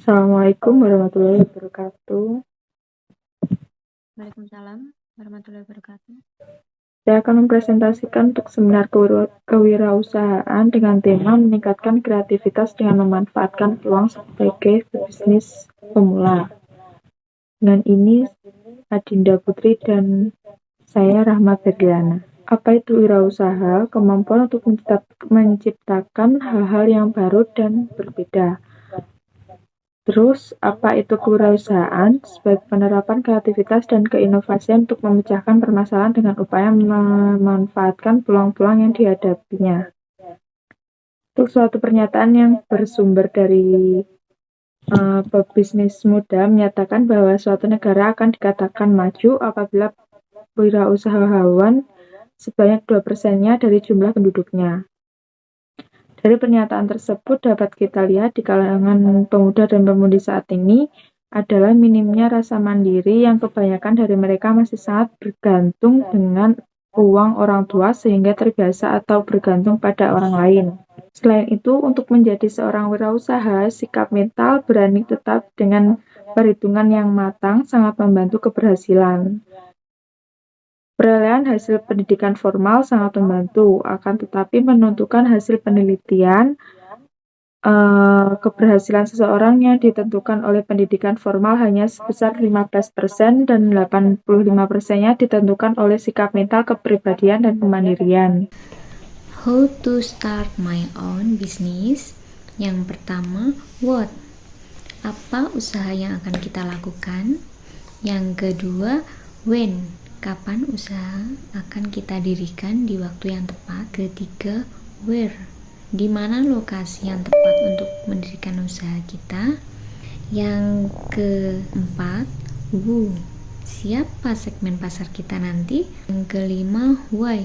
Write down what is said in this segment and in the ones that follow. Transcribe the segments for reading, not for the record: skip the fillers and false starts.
Assalamualaikum warahmatullahi wabarakatuh. Waalaikumsalam warahmatullahi wabarakatuh. Saya akan mempresentasikan untuk seminar kewirausahaan dengan tema meningkatkan kreativitas dengan memanfaatkan peluang sebagai bisnis pemula. Dengan ini, Adinda Putri dan saya Rahmat Berliana. Apa itu wirausaha? Kemampuan untuk menciptakan hal-hal yang baru dan berbeda. Terus, apa itu kewirausahaan? Sebagai penerapan kreativitas dan keinovasian untuk memecahkan permasalahan dengan upaya memanfaatkan peluang-peluang yang dihadapinya. Untuk suatu pernyataan yang bersumber dari pebisnis muda menyatakan bahwa suatu negara akan dikatakan maju apabila wirausahawan sebanyak 2%-nya dari jumlah penduduknya. Dari pernyataan tersebut dapat kita lihat di kalangan pemuda dan pemudi saat ini adalah minimnya rasa mandiri yang kebanyakan dari mereka masih sangat bergantung dengan uang orang tua sehingga terbiasa atau bergantung pada orang lain. Selain itu, untuk menjadi seorang wirausaha, sikap mental berani tetap dengan perhitungan yang matang sangat membantu keberhasilan. Perolehan hasil pendidikan formal sangat membantu, akan tetapi menentukan hasil penelitian, keberhasilan seseorang yang ditentukan oleh pendidikan formal hanya sebesar 15% dan 85%-nya ditentukan oleh sikap mental, kepribadian, dan kemandirian. How to start my own business? Yang pertama, what? Apa usaha yang akan kita lakukan? Yang kedua, when? Kapan usaha akan kita dirikan di waktu yang tepat? Ketiga, where? Di mana lokasi yang tepat untuk mendirikan usaha kita? Yang keempat, who? Siapa segmen pasar kita nanti? Yang kelima, why?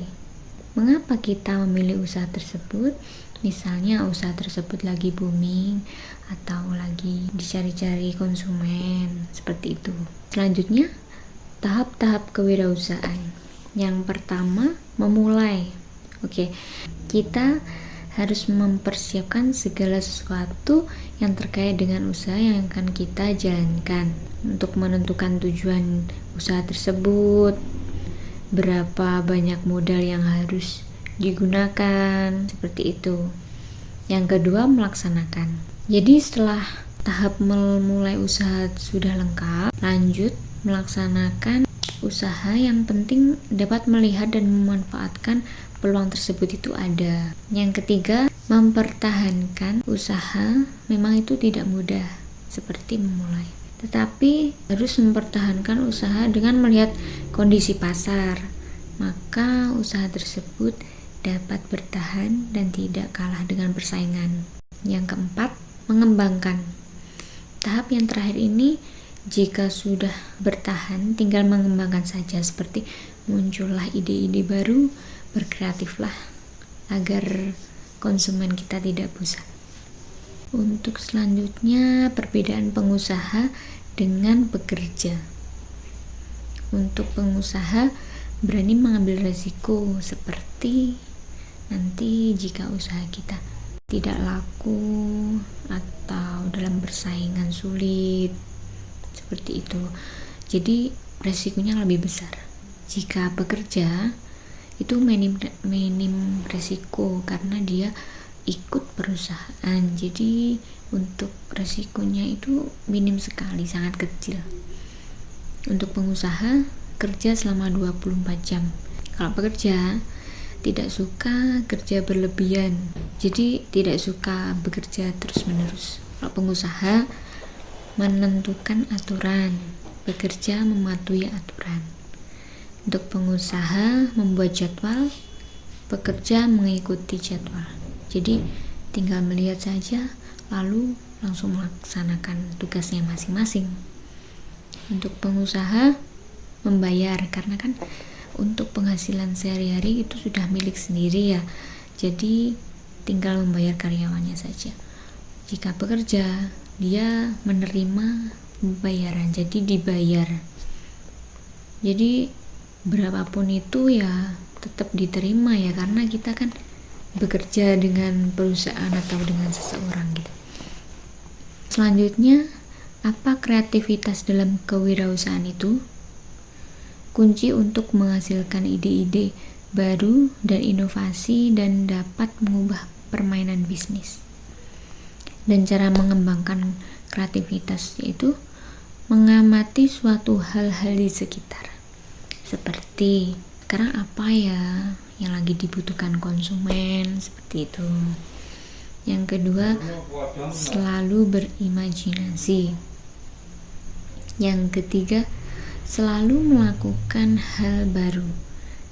Mengapa kita memilih usaha tersebut? Misalnya usaha tersebut lagi booming atau lagi dicari-cari konsumen, seperti itu. Selanjutnya, tahap-tahap kewirausahaan. Yang pertama, memulai. Kita harus mempersiapkan segala sesuatu yang terkait dengan usaha yang akan kita jalankan. Untuk menentukan tujuan usaha tersebut, berapa banyak modal yang harus digunakan, seperti itu. Yang kedua, melaksanakan. Jadi setelah tahap memulai usaha sudah lengkap, lanjut melaksanakan usaha. Yang penting dapat melihat dan memanfaatkan peluang tersebut itu ada. Yang ketiga, mempertahankan usaha. Memang itu tidak mudah seperti memulai, tetapi harus mempertahankan usaha dengan melihat kondisi pasar, maka usaha tersebut dapat bertahan dan tidak kalah dengan persaingan. Yang keempat, mengembangkan. Tahap yang terakhir ini, jika sudah bertahan, tinggal mengembangkan saja, seperti muncullah ide-ide baru, berkreatiflah agar konsumen kita tidak bosan. Untuk selanjutnya, perbedaan pengusaha dengan pekerja. Untuk pengusaha berani mengambil resiko, seperti nanti jika usaha kita tidak laku atau dalam persaingan sulit, seperti itu. Jadi resikonya lebih besar. Jika pekerja itu minim resiko karena dia ikut perusahaan, jadi untuk resikonya itu minim sekali, sangat kecil. Untuk pengusaha kerja selama 24 jam. Kalau pekerja tidak suka kerja berlebihan, jadi tidak suka bekerja terus-menerus. Kalau pengusaha menentukan aturan, bekerja mematuhi aturan. Untuk pengusaha membuat jadwal, pekerja mengikuti jadwal. Jadi tinggal melihat saja lalu langsung melaksanakan tugasnya masing-masing. Untuk pengusaha membayar, karena kan untuk penghasilan sehari-hari itu sudah milik sendiri ya, jadi tinggal membayar karyawannya saja. Jika pekerja, dia menerima pembayaran, jadi dibayar. Jadi berapapun itu ya tetap diterima ya, karena kita kan bekerja dengan perusahaan atau dengan seseorang gitu. selanjutnya, apa kreativitas dalam kewirausahaan itu? Kunci untuk menghasilkan ide-ide baru dan inovasi dan dapat mengubah permainan bisnis. Dan cara mengembangkan kreativitas itu mengamati suatu hal-hal di sekitar. Seperti sekarang apa ya yang lagi dibutuhkan konsumen, seperti itu. Yang kedua, selalu berimajinasi. Yang ketiga, selalu melakukan hal baru.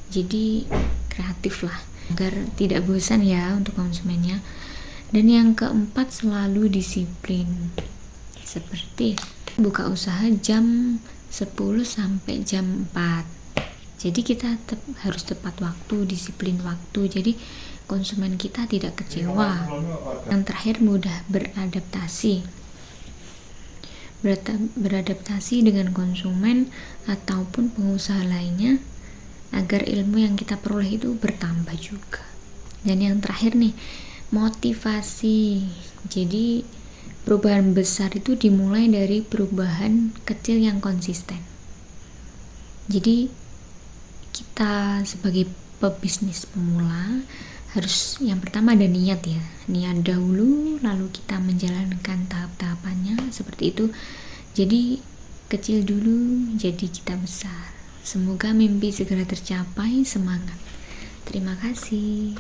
Jadi kreatif lah agar tidak bosan ya untuk konsumennya. Dan yang keempat, selalu disiplin. Seperti buka usaha jam 10 sampai jam 4. Jadi kita harus tepat waktu, disiplin waktu. Jadi konsumen kita tidak kecewa. Yang terakhir, mudah beradaptasi. Beradaptasi dengan konsumen ataupun pengusaha lainnya agar ilmu yang kita peroleh itu bertambah juga. Dan yang terakhir nih, motivasi. Jadi perubahan besar itu dimulai dari perubahan kecil yang konsisten. Jadi kita sebagai pebisnis pemula harus yang pertama ada niat ya, niat dahulu, lalu kita menjalankan tahap-tahapannya seperti itu. Jadi kecil dulu, jadi kita besar. Semoga mimpi segera tercapai. Semangat. Terima kasih.